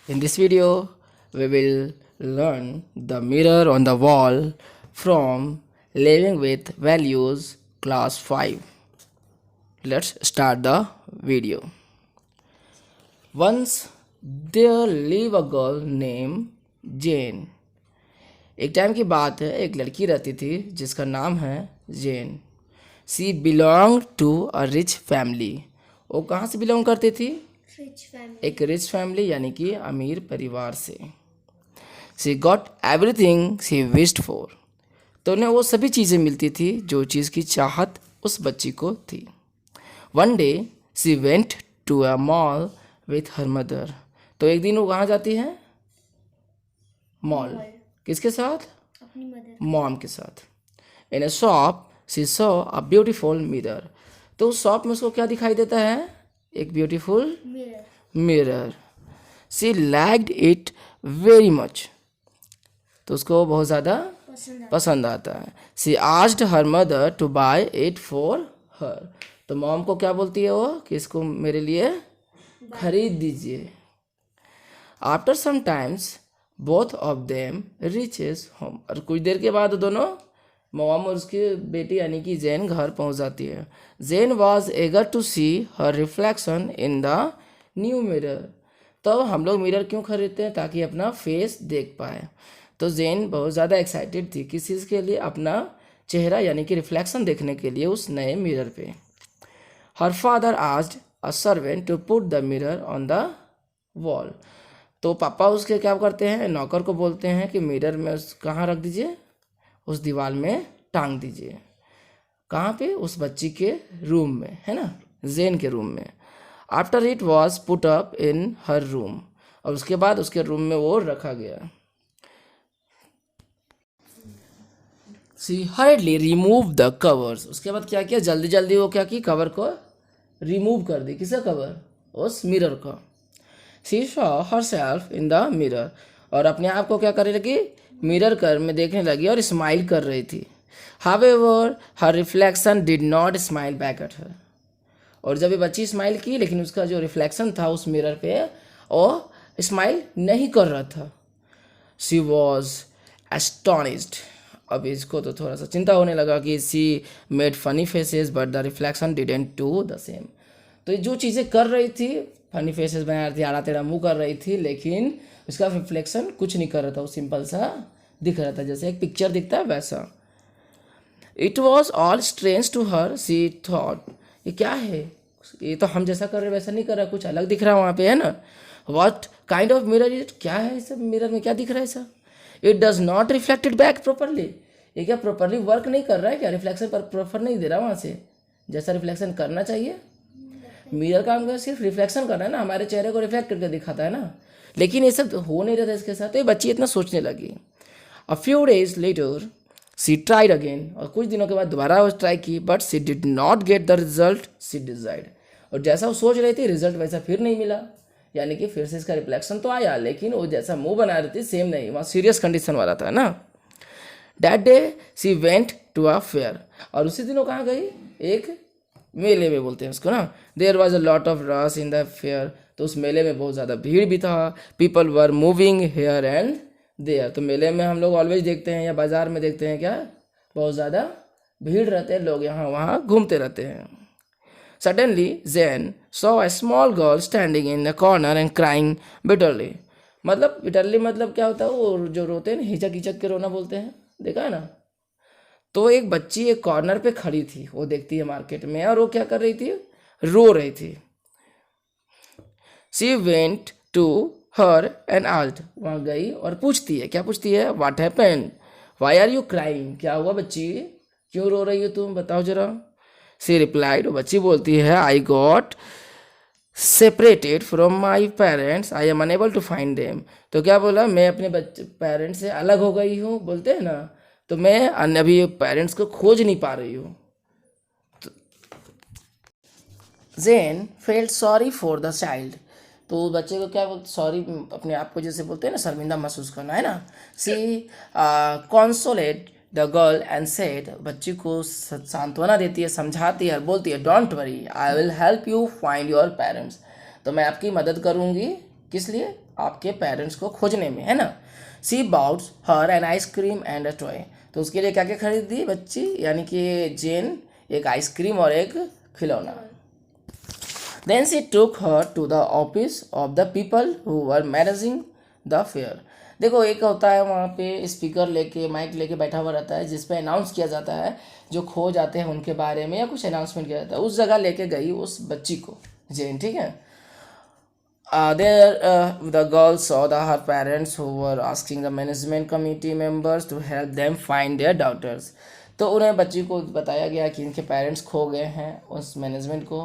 In this video, we will learn the mirror on the wall from Living with Values class 5. Let's start the video. Once there lived a girl named Jane. एक time की बात है, एक लड़की रहती थी जिसका नाम है Jane. She belong to a rich family. वो कहाँ से बिलोंग करती थी? एक रिच फैमिली यानी कि अमीर परिवार से. She got everything she wished for. तो उन्हें वो सभी चीज़ें मिलती थी जो चीज़ की चाहत उस बच्ची को थी. One day she went to a mall with her mother. तो एक दिन वो कहाँ जाती है? मॉल. किसके साथ? अपनी मदर. मॉम के साथ. In a shop she saw a beautiful mirror. तो उस शॉप में उसको क्या दिखाई देता है? एक beautiful mirror. She liked it very much. तो उसको बहुत ज़्यादा पसंद आता है. She asked her mother to buy it for her. तो मॉम को क्या बोलती है वो कि इसको मेरे लिए खरीद दीजिए. After some times both of them reaches home. और कुछ देर के बाद दोनों मॉम और उसकी बेटी यानी कि जेन घर पहुंच जाती है. Jane was eager to see her reflection in the new mirror. तो हम लोग मिरर क्यों खरीदते हैं? ताकि अपना फेस देख पाए. तो जेन बहुत ज़्यादा एक्साइटेड थी किस चीज़ के लिए? अपना चेहरा यानी कि रिफ्लेक्शन देखने के लिए उस नए मिरर पे. Her father asked a servant to put the mirror on the wall. तो पापा उसके क्या करते हैं? नौकर को बोलते हैं कि मिरर में उस कहाँ रख दीजिए? उस दीवार में टांग दीजिए. कहाँ पे? उस बच्ची के रूम में, है ना, जेन के रूम में. After it was put up in her room. और उसके बाद उसके रूम में वो रखा गया. सी हर्डली रिमूव द कवर्स. उसके बाद क्या किया? जल्दी जल्दी वो क्या की? कवर को रिमूव कर दी. किसका कवर? उस मिरर का. She saw herself in the mirror. और अपने आप को क्या करने लगी? मिरर कर में देखने लगी और स्माइल कर रही थी. However her reflection did not smile back at her. और जब ये बच्ची स्माइल की लेकिन उसका जो रिफ्लेक्शन था उस मिरर पे वो स्माइल नहीं कर रहा था. सी वॉज एस्टोनिस्ड. अब इसको तो थोड़ा सा चिंता होने लगा कि सी made funny faces but the reflection didn't do the same. तो ये जो चीज़ें कर रही थी, फनी फेसेस बना रही थी, आड़ा टेढ़ा मुँह कर रही थी, लेकिन उसका रिफ्लेक्शन कुछ नहीं कर रहा था. वो सिंपल सा दिख रहा था, जैसे एक पिक्चर दिखता है वैसा. It was all strange to her. She thought ये क्या है? ये तो हम जैसा कर रहे वैसा नहीं कर रहा, कुछ अलग दिख रहा है वहाँ पे, है ना. What kind of mirror it? क्या है इस मिरर में? क्या दिख रहा है ऐसा? It does not reflected back properly. ये क्या प्रॉपरली वर्क नहीं कर रहा है क्या? रिफ्लेक्शन पर प्रॉपर नहीं दे रहा वहाँ से जैसा रिफ्लेक्शन करना चाहिए. मिरर काम का सिर्फ रिफ्लेक्शन करना है ना, हमारे चेहरे को रिफ्लेक्ट करके दिखाता है ना, लेकिन ये सब हो नहीं रहा था इसके साथ. तो ये बच्ची इतना सोचने लगी. A few days later she tried again. और कुछ दिनों के बाद दोबारा वो ट्राई की but she did not get the result she desired. और जैसा वो सोच रही थी रिजल्ट वैसा फिर नहीं मिला. यानी कि फिर से इसका रिफ्लेक्शन तो आया लेकिन वो जैसा मुंह बना रही थी सेम नहीं, वहाँ सीरियस कंडीशन वाला था ना. That day she went to a fair. और उसी दिन वो कहाँ गई? एक मेले में बोलते हैं उसको ना. There was a lot of rush in the fair. तो उस मेले में बहुत ज़्यादा भीड़ भी था. People were moving here and there. तो मेले में हम लोग ऑलवेज देखते हैं या बाजार में देखते हैं क्या, बहुत ज़्यादा भीड़ रहते हैं, लोग यहाँ वहाँ घूमते रहते हैं. Suddenly Jane saw a small girl standing in the corner and crying bitterly. मतलब बिटरली मतलब क्या होता है? वो जो रोते हैं ना, हिचक हिचक के रोना बोलते हैं, देखा है ना. तो एक बच्ची एक कॉर्नर पे खड़ी थी, वो देखती है मार्केट में, और वो क्या कर रही थी? रो रही थी. She went to her and asked. वहाँ गई और पूछती है. क्या पूछती है? What happened? Why are you crying? क्या हुआ बच्ची, क्यों रो रही हो तुम, बताओ जरा. She replied. वो बच्ची बोलती है I got separated from my parents, I am unable to find them. तो क्या बोला? मैं अपने बच्चे पेरेंट्स से अलग हो गई हूँ, बोलते हैं ना, तो मैं अभी पेरेंट्स को खोज नहीं पा रही हूँ. Jane felt sorry for the child. तो बच्चे को क्या बोलते? सॉरी, अपने आप को जैसे बोलते हैं ना, शर्मिंदा महसूस करना, है ना. She consolate the girl and said. बच्ची को सांत्वना देती है, समझाती है, बोलती है don't worry I will help you find your parents. तो मैं आपकी मदद करूँगी किस लिए? आपके पेरेंट्स को खोजने में, है ना। She bought her an ice cream and a toy, तो उसके लिए क्या क्या खरीद दी बच्ची, यानी कि जेन एक आइसक्रीम और एक खिलौना। Then she took her to the office of the people who were managing the fair. देखो एक होता है वहाँ पे स्पीकर लेके माइक लेके बैठा हुआ रहता है जिस पे अनाउंस किया जाता है जो खो जाते हैं उनके बारे में या कुछ अनाउंसमेंट किया जाता है, उस जगह लेके गई उस बच्ची को जेन, ठीक है। The girls saw her parents who were asking the management committee members to help them find their daughters. तो उन्हें बच्ची को बताया गया कि इनके पेरेंट्स खो गए हैं, उस मैनेजमेंट को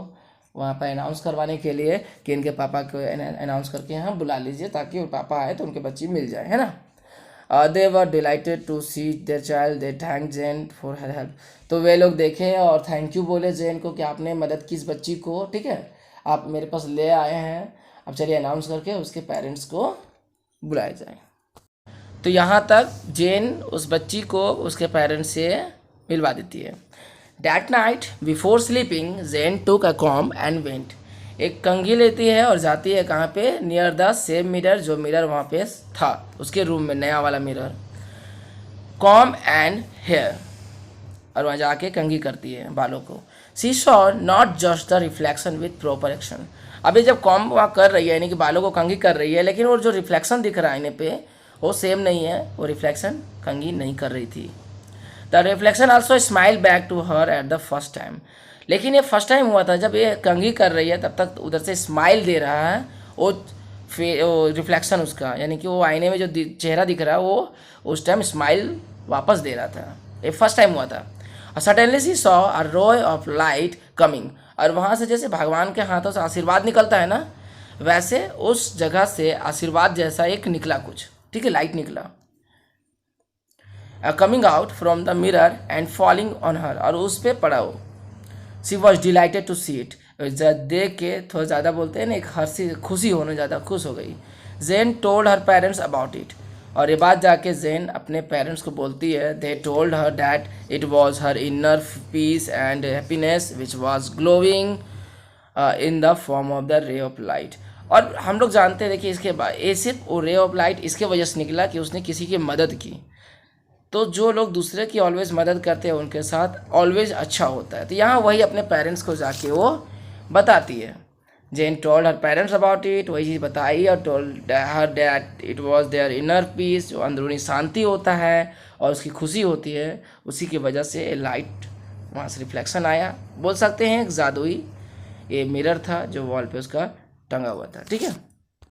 वहाँ पर अनाउंस करवाने के लिए कि इनके पापा को अनाउंस करके यहाँ बुला लीजिए ताकि पापा आए तो उनके बच्ची मिल जाए, है ना। They were delighted to see their child, they thank Jane for her help. तो वे लोग देखे और थैंक यू बोले जेन को कि आपने मदद की इस बच्ची को, ठीक है, आप मेरे पास ले आए हैं, अब चलिए अनाउंस करके उसके पेरेंट्स को बुलाया जाए। तो यहाँ तक जेन उस बच्ची को उसके पेरेंट्स से मिलवा देती है। That night before sleeping Jane took a comb and went, एक कंघी लेती है और जाती है कहाँ पे, नियर द सेम मिरर, जो मिरर वहाँ पे था उसके रूम में, नया वाला मिरर, कॉम एंड हेयर, और वहाँ जाके कंघी करती है बालों को। She saw not just the reflection with proper action, अभी जब कॉम वहाँ कर रही है यानी कि बालों को कंघी कर रही है, लेकिन वो जो रिफ्लेक्शन दिख रहा है आईने पे वो सेम नहीं है, वो रिफ्लेक्शन कंघी नहीं कर रही थी। The reflection also smile back to her at the first time, लेकिन ये फर्स्ट टाइम हुआ था जब ये कंघी कर रही है, तब तक उधर से स्माइल दे रहा है वो रिफ्लेक्शन उसका, यानी कि वो आईने में जो चेहरा दिख रहा है वो उस टाइम स्माइल वापस दे रहा था, ये फर्स्ट टाइम हुआ था। Suddenly C saw a ray of light coming, और वहाँ से जैसे भगवान के हाथों से आशीर्वाद निकलता है ना, वैसे उस जगह से आशीर्वाद जैसा एक निकला कुछ, ठीक है, लाइट निकला, coming out from the mirror and falling on her, और उस पर पड़ा हो। She was delighted to see it, देख के थोड़ा ज़्यादा बोलते हैं ना, एक हंसी खुशी होने, ज़्यादा खुश हो गई। Jane told her parents about it, और ये बात जाके जेन अपने पेरेंट्स को बोलती है। They told her that it was her inner peace and happiness which was glowing in the form of the ray of light. और हम लोग जानते हैं, देखिए इसके बाद ये सिर्फ वो रे ऑफ लाइट इसके वजह से निकला कि उसने किसी की मदद की, तो जो लोग दूसरे की ऑलवेज मदद करते हैं उनके साथ ऑलवेज अच्छा होता है। तो यहाँ वही अपने पेरेंट्स को जाके वो बताती है। Jane told her parents about it, वही चीज़ बताई, और told her that it was their inner peace, जो अंदरूनी शांति होता है और उसकी खुशी होती है, उसी की वजह से लाइट वहाँ से रिफ्लेक्शन आया। बोल सकते हैं एक जादुई ये मिरर था जो वॉल पे उसका टंगा हुआ था, ठीक है।